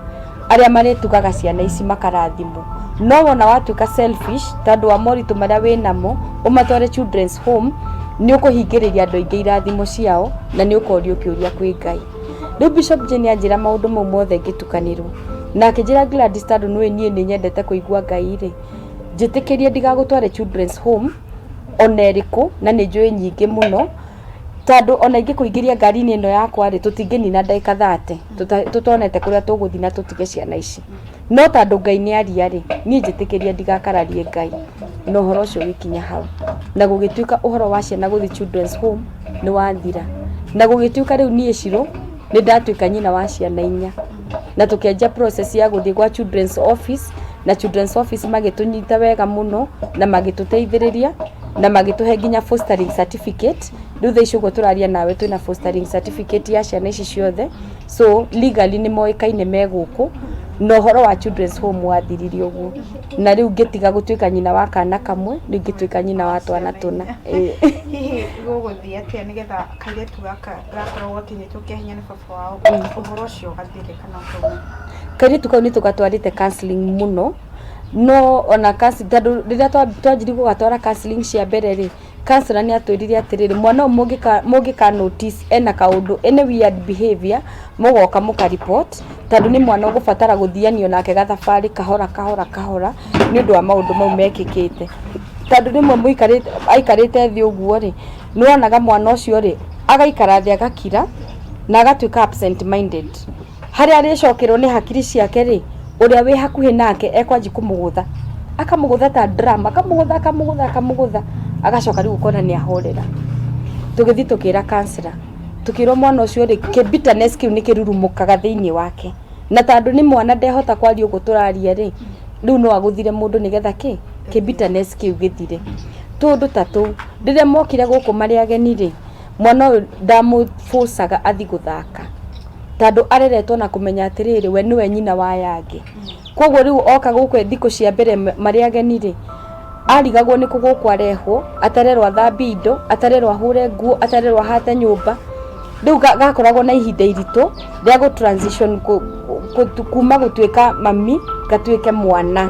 aria maritugaga ciana ici makarathimo no wona watuika selfish tondu wa moritu maria winamo umatware children's home ni ukuhingiriria andu aingi irathimo ciao na ni ukorio kiuria kwi Ngai. Riu Bishop Jane anjira maundu mau mothe ngitukanirwo na akijira Gladys tondu nwe nie ni nyendete kuigua Ngai ri njitikirie ndigagutware children's home oneriku na ni njui nyingi muno tondu ona ingi kuingiria ngari-ini ino yakwa ri tutinginina ndagika 30 tutonete kuria tuguthi na tutige ciana ici no tondu Ngai ni aria ri ni njitikirie ndigakararie Ngai no horo ucio wikinya hau na gugituika uhoro wa ciana guthi children's home ni wathira na gugituika riu nie Shiro ni ndatuika nyina wa ciana 4 na tukianjia process ya guthi kwa children's office na children's office magitunyita wega muno na magituteithiriria na magituhe nginya fostering certificate. Riu tha icio turaria nawe twina fostering certificate ya ciana ici ciothe so legally ni moikaine meguku no horo wa children's home wathiririe uguo na riu ngitiga gutuika nyina wa kana kamwe riu ngituika nyina wa twana tuna hihi guguthia atia nigetha kairetu gaka gakorwo kinyitwo kihinya ni baba wao uhoro ucio gathire kana utomo kairetu kau ni tugatwarite counseling muno no ona tondu riria twanjiri gugatwara counseling cia mbere ri counselor ni atwirire atiriri mwana mungika notice ena kaundu ene weird behavior mugoka muka report tondu ni mwana ugubatara guthianio nake gathabari kahora ni undu wa maundu mau mekikite tondu rimwe muikarite aikarite thi uguo ri nuonaga mwana ucio ri agaikara thi agakira na agatuika absent minded haria aricokerwo ni hakiri ciake ri uria wi hakuhi nake ekwanji kumugutha akamugutha ta drama akamugutha agacoka riu ukona ni ahorera tugithi tukira counselor tukirwo mwana ucio ri ke bitterness kiu ni kirurumukaga thiini wake na tondu ni mwana ndehota kwaria ugo turaria ri riu no aguthire mundu nigetha ke bitterness kiu githire tundu tatu riria mokire guku mari ageni ri mwana uyu ndamufusaga athi guthaka tondu areretwo na kumenya atiriri we niwe nyina wa yangi koguo riu oka guku thiku cia mbere mari ageni ri arigagwo ni kuguku arehwo atarerwo athambi indo atarerwo ahure nguo atarerwo hate nyumba riu gakoragwo na ihinda iritu ria go transition kuma gutuika mami gatuike mwana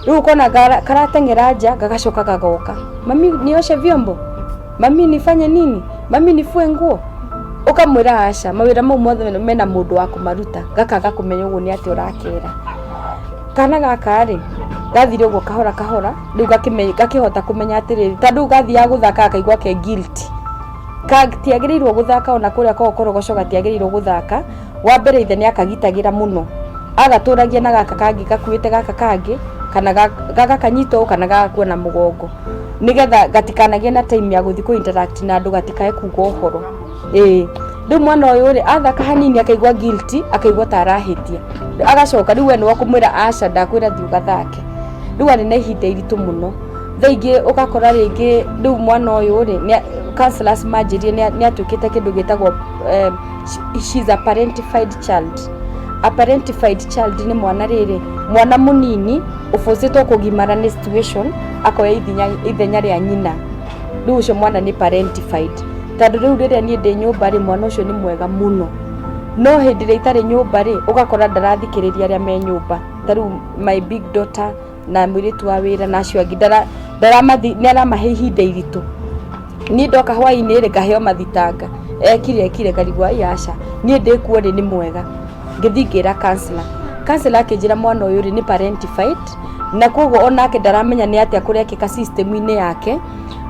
riu kona karatengera nja gagacoka gagoka mami nioshe vyombo mami nifanye nini mami nifue nguo ukamwira aca mawira mau mothe mena mundu wa kumaruta gakaga kumenya uguo ni ati urakera kana gaka ri gathire uguo kahora riu gakihota kumenya atiriri tondu gathia guthaka akaigwa ke guilt tiagiriirwo guthaka ona kuria kokorogoco gatiagiriirwo guthaka wa mbere ithe ni akagitagira muno agaturagia na gaka kangi gakuite gaka kangi kana gaka kanyito kana gakuona mugongo nigetha gatikanagie na time ya guthi ku interact na andu gatikae kuga uhoro riu mwana uyu ri athaka hanini akaigwa guilty akaigwa tarahitia agacoka riu we ni wakumwira aca ndakwira thi ugathake riu ari na ihinda iritu muno thaingi ugakora ringi riu mwana uyu ri counselors majirie ni atukite kindu gitagwo she's a parentified child. A parentified child ni mwana riri mwana munini ufuzitwo kugimara ni situation akoya ithenya ria nyina riu ucio mwana ni parentified tondu riu riria nie ndi nyumba ri mwana ucio ni mwega muno no hindi ria itari nyumba ri ugakora ndarathikiriria aria me nyumba taru my big daughter na mwiritu wa wira na acio angi ndaramathi ni aramahe ihinda iritu ni ndoka hwaini ri ngaheo mathitanga ekire ngarigwa yaca nie ndikuo ri ni mwega ngithingira counselor akijira mwana uyu ri ni parentified na koguo onake ndaramenya ni atia kurekika system-ini yake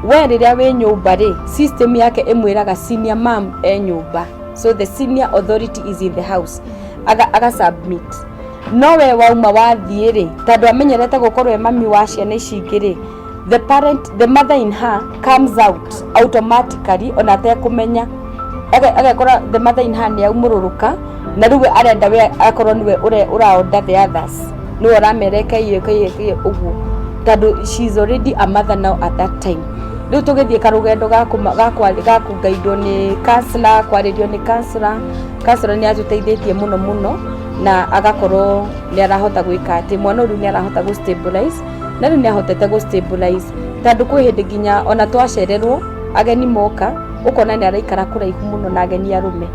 we riria we nyumba ri system yake emwiraga senior mom nyumba so the senior authority is in the house aga submit no we wauma wathie ri tondu amenyerete gukorwo mami wa ciana ici ingi ri the mother in her comes out automatically ona te kumenya agakora the mother in her ni aumururuka na riu arenda we akorwo niwe uraonda the others ni uramereka iyo uguo tondu she is already a mother now at that time riu tugithie karugendo gakungaidwo ni counselor kwaririo ni counselor ni atuteithĩtie muno na agakorwo ni arahota gwika ati mwana riu ni arahota go stabilize na riu ni ahotete go stabilize tondu kwi hindi nginya ona twacererwo ageni moka ukona ni araikara kuraihu muno na ageni arume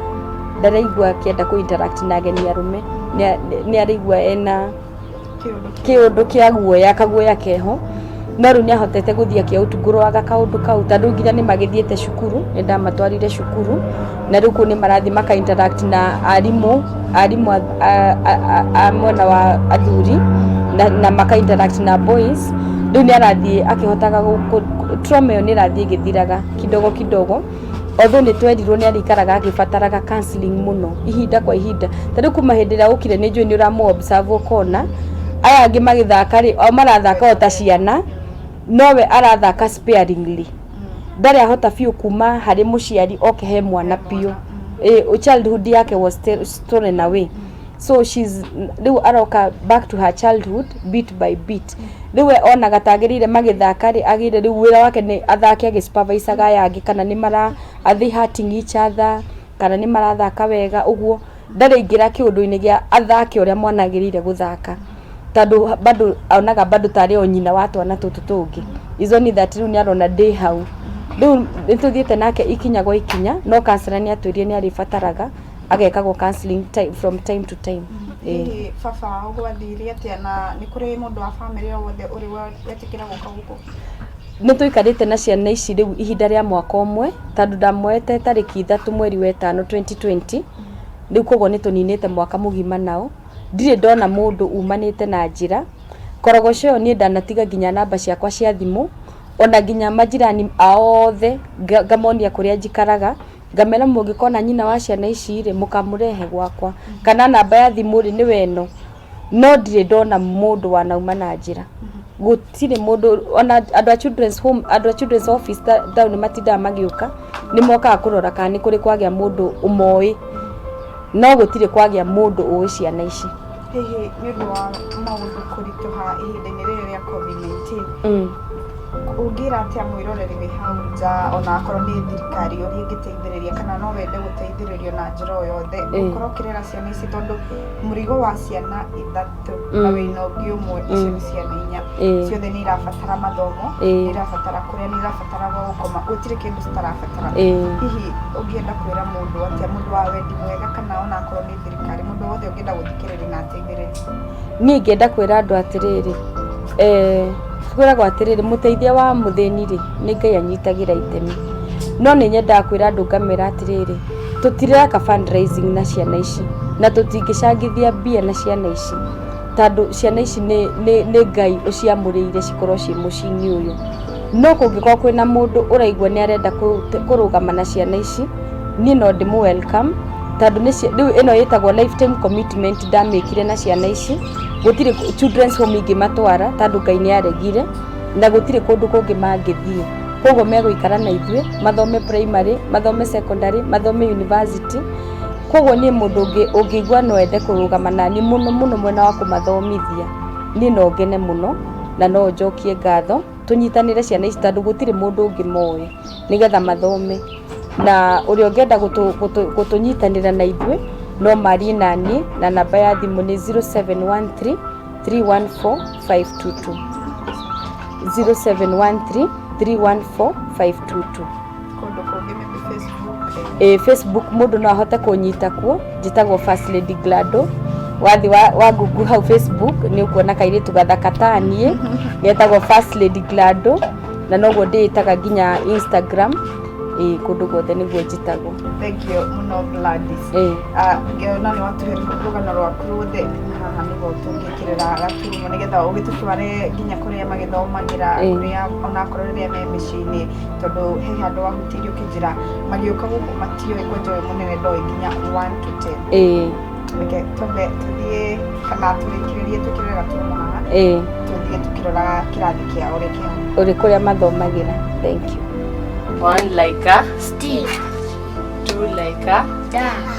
ndaraigua akienda ku interact na ageni arume nĩ araigua ena kĩũndũ kĩa guoya kaguoya keho no rĩu nĩ ahotete gũthiĩ akĩũtungũrwaga kaũndũ kau tondũ nginya nĩ magĩthiĩte cukuru nĩ ndamatwarire cukuru na rĩu kũu nĩ marathiĩ maka interact na arimũ a mwena wa athuri na maka interact na boys rĩu nĩ arathiĩ akĩhotaga trauma ĩyo nĩ ĩrathiĩ ĩgĩthiraga kidogo although nĩ twerirwo nĩ arĩikaraga agĩbataraga counselling mũno ihinda kwa ihinda ta rĩu kuma hĩndĩ ĩrĩa ũkire nĩ njũĩ nĩ ũramũ observe ũkona aya angĩ magĩthaka rĩ o marathaka o ta ciana nowe arathaka sparingly ndarĩ ahota biũ kuma harĩ mũciari oke he mwana piũ childhood yake was stolen away so she's rĩu aroka back to her childhood bit by bit rĩu onaga tagĩrĩire magĩthaka rĩ agĩire rĩu wĩra wake nĩ athake agĩsupervisaga aya angĩ kana nĩ are they hurting each other kana nĩ marathaka wega ũguo ndarĩ ingĩra kĩũndũ-inĩ gĩa athake ũrĩa mwana agĩrĩire gũthaka tondũ bado onaga bado tarĩ o nyina wa twana tũtũ tũngĩ izoni that rĩu nĩ arona ndĩ hau rĩu nĩtũthiĩte nake ikinya gwa ikinya no counselor nĩ atwĩrire nĩ arĩbataraga agekagwo counselling from time to time baba ũgwathirie atĩa na nĩ kũrĩ mũndũ wa family o wothe ũrĩ wetĩkĩra gũka gũkũ nĩ tũikarĩte na ciana ici rĩu ihinda rĩa mwaka ũmwe tondũ ndamoete tarĩki 3 mweri wa 5 2020 rĩu koguo nĩ tũninĩte mwaka mũgima nao ndirĩ ndona mũndũ umanĩte na njĩra korogoco ĩyo niĩ ndanatiga nginya namba ciakwa cia thimũ ona nginya majirani aothe ngamonia kũrĩa njikaraga ngamera mũngĩkona nyina wa ciana ici rĩ mũkamũrehe gwakwa kana namba ya thimũ rĩ nĩ weno no ndirĩ ndona mũndũ wanauma na njĩra gũtirĩ mũndũ ona andũ a children's home andũ a children's office down matindaga magĩũka nĩ mokaga kũrora kana nĩ kũrĩ kwagĩa mũndũ ũmoĩ no gũtirĩ kwagĩa mũndũ ũĩ ciana ici hihi nĩ ũndũ wa maũndũ kũritũha ihinda-inĩ rĩrĩ rĩa COVID-19 ũngĩra atĩa mwĩroreri wĩ hau nja ona akorwo nĩ thirikari ũrĩa ĩngĩteithĩrĩria kana no wende gũteithĩrĩrio na njĩra o yothe ũkorwo ũkĩrera ciana ici tondũ mũrigo wa ciana 3 na wĩna ũngĩ ũmwe icio nĩ ciana 4 ciothe nĩ irabatara mathomo nĩ irabatara kũrĩa nĩ irabatara gũkoma gũtirĩ kĩndũ citarabatara hihi ũngĩenda kwĩra mũndũ atĩa mũndũ wa wendi mwega kana ona akorwo nĩ thirikari mũndũ wothe ũngĩenda gũthikĩrĩria na ateithĩrĩrie niĩ ingĩenda kwĩra andũ atĩrĩrĩ kwĩragwo atĩrĩrĩ mũteithia wa mũthĩni rĩ nĩ Ngai anyitagĩra itemi no nĩ nyendaga kwĩra andũ ngamera atĩrĩrĩ tũtireka fundraising na ciana ici na tũtingĩcangithia mbia na ciana ici tondũ ciana ici nĩ Ngai ũciamũrĩire cikorwo ciĩ mũciĩ-inĩ ũyũ no kũngĩkorwo kwĩna mũndũ ũraigua nĩ arenda kũrũgama na ciana ici niĩ no ndĩmũ welcome tondũ rĩu ĩno ĩtagwo lifetime commitment ndamĩkire na ciana ici gũtirĩ children's home ingĩmatwara tondũ Ngai nĩ aregire na gũtirĩ kũndũ kũngĩ mangĩthiĩ koguo megũikara na ithuĩ mathome primary mathome secondary mathome university koguo niĩ mũndũ ũngĩigua no ende kũrũgama nani mũno mwena wa kũmathomithia niĩ no ngene mũno na no njokie ngatho tũnyitanĩre ciana ici tondũ gũtirĩ mũndũ ũngĩ moĩ nĩgetha mathome na ũrĩa ũngĩenda gũtũnyitanĩra na ithuĩ no marie naniĩ na namba ya thimũ nĩ 0713 314 522 0713 314 522 Facebook mũndũ no ahote kũnyita kuo njĩtagwo First Lady Glado wathi wa Google hau Facebook nĩ ũkuona kairĩtu gathaka ta niĩ getagwo First Lady Glado na noguo ndĩĩtaga nginya Instagram kũndũ guothe nĩguo njĩtagwo. Thank you mũno Gladys. Ngĩona nĩ watuheire rũgano rwaku ruothe haha nĩguo tũngĩkĩrĩra gaturumo nĩgetha ũgĩtũtware nginya kũrĩa magĩthomagĩra kũrĩa ona akorwo rĩrĩa me mĩciĩ-inĩ tondũ he handũ wahutirio kĩnjĩra magĩũka gũkũ matioĩ kwonjoe mũnene ndoĩ nginya 1 to 10. Reke twambe tũthiĩ kana tũrĩkĩrĩrie tũkĩrĩra gaturumo haha tũthiĩ tũkĩrora kĩrathi kĩa ũrĩ kũrĩa mathomagĩra. Thank you. 1 like a stick, 2 like a duck.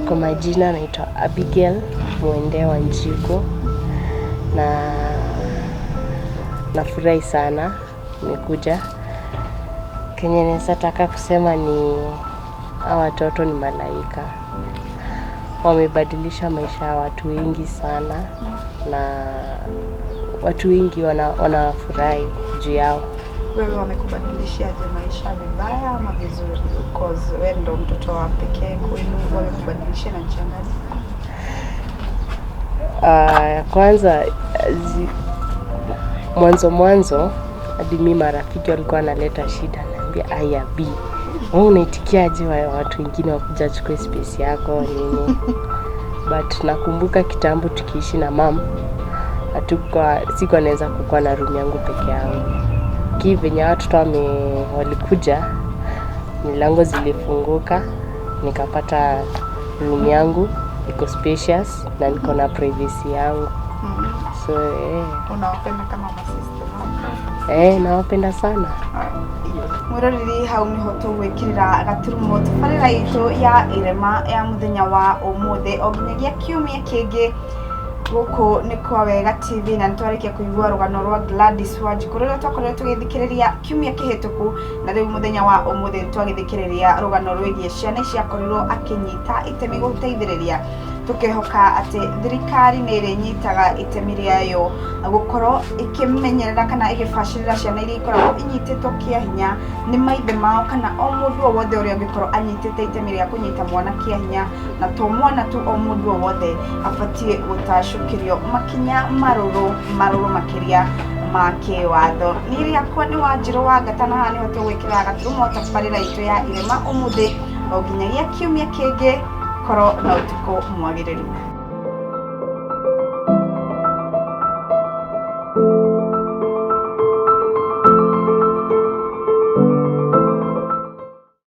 Kwa majina naitwa Abigail Mwende Wanjiku na nafurahi sana nimekuja. Kenye ninataka kusema ni hawa watoto ni malaika. Wamebadilisha maisha ya watu wengi sana na watu wengi wanafurahi juu yao. wewe wamekubadilishiaje maisha vibaya ama vizuri? Because wewe ndo mtoto wa pekee kwenu, wamekubadilishia na njia gani? Kwanza mwanzo hadi mimi marafiki walikuwa analeta shida, naambia aya B, wewe unaitikiaje watu wengine wakuja chukue space yako nini? But nakumbuka kitambo tukiishi na mom, sikuwa naweza kukuwa na room yangu peke yangu. Venye watu walikuja, milango zilifunguka, nikapata room yangu iko spacious na niko na privacy yangu. So unawapenda kama sister? Nawapenda sana. Muroriri hau niho tugwikirira gaturumo tubarira itu ya irema ya muthenya wa umuthi oginyagia kiumia kingi guku ni kwa Wega TV na ntwarikia kuigua rugano rwa Gladys Wanjiku rũrĩa twakoretwo tũgĩthikĩrĩria kiumia kĩhĩtũku, na rĩu mũthenya wa ũmũthĩ twagĩthikĩrĩria rugano rwĩgiĩ ciana ciakorirwo akĩnyita itemi gũteithĩrĩria, tukihoka atĩ thirikari nĩ ĩrĩnyitaga itemi rĩayo gũkorwo ĩkĩmenyerera kana ĩgĩbacĩrĩra ciana iria ikoragwo inyitĩtwo kĩa hinya nĩ maithe mao kana o mũndũ o wothe ũrĩa ũngĩkorwo anyitĩte itemi rĩa kũnyita mwana kĩa hinya, na to mwana tu, o mũndũ o wothe abatiĩ gũtacũkĩrio makinya marũrũ makĩria ma kĩwatho. Niĩ rĩakwa nĩ Wanjirũ wa Gatana, haha nĩho tũgwĩkĩra gaturumo tabarĩra itũ ya irema ũmũthĩ o nginyagia kiumia kĩngĩ. Korwo na ũtukũ mwagĩrĩru.